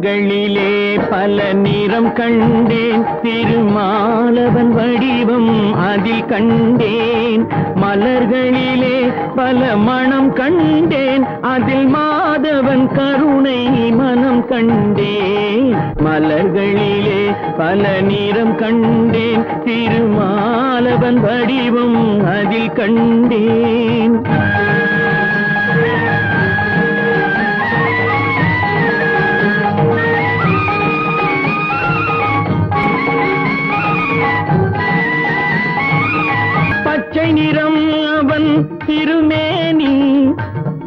மலர்களிலே பல நிறம் கண்டேன், திருமாலவன் வடிவம் அதில் கண்டேன். மலர்களிலே பல மணம் கண்டேன், அதில் மாதவன் கருணை மனம் கண்டேன். மலர்களிலே பல நிறம் கண்டேன், திருமாலவன் வடிவம் அதில் கண்டேன். பச்சை நிறம் அவன் திருமேனி,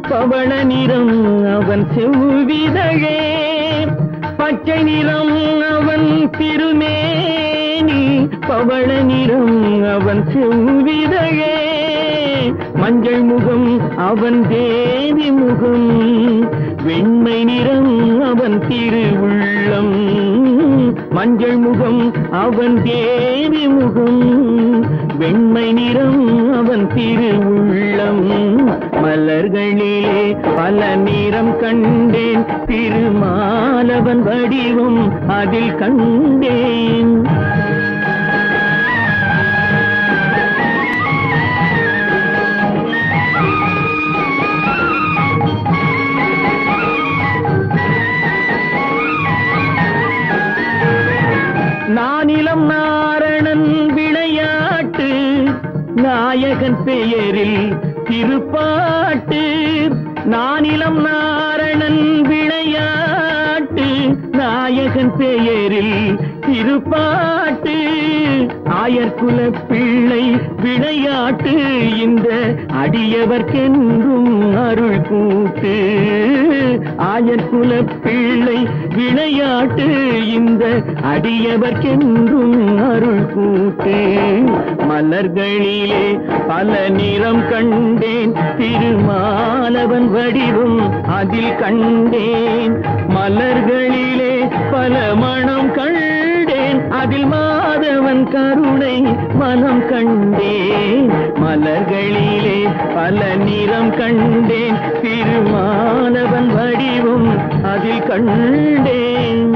பவள நிறம் அவன் செவ்விதழே. பச்சை நிறம் அவன் திருமேனி, பவள நிறம் அவன் செவ்விதழே. மஞ்சள் முகம் அவன் தேவி முகம், வெண்மை நிறம் அவன் திருவுள்ளம். மஞ்சள் முகம் அவன் தேவி முகம், வெண்மை நிறம் அவன் திருவுள்ளம். மலர்களிலே பல நிறம் கண்டேன், திருமாலவன் வடிவம் அதில் கண்டேன். நானிலம் நாரணன் விளையாட்டு, நாயகன் பெயரில் திருப்பாட்டு. நானிலம் நாரணன் விளையாட்டு, நாயகன் பெயரில் திருப்பாட்டு. ஆயர்குல பிள்ளை விளையாட்டு, இந்த அடியவர்க்கென்றும் அருள் கூட்டு. ஆயர்குல பிள்ளை விளையாட்டு, இந்த அடியவர்க்கென்றும் அருள் கூட்டு. மலர்களிலே பல நிறம் கண்டேன், திருமாலவன் வடிவம் அதில் கண்டேன். மலர்களிலே பல மணம் கண்டேன், அதில் மாதவன் கருணை மனம் கண்டேன். மலர்களிலே பல நிறம் கண்டேன், திருமாலவன் வடிவம் அதில் கண்டேன்.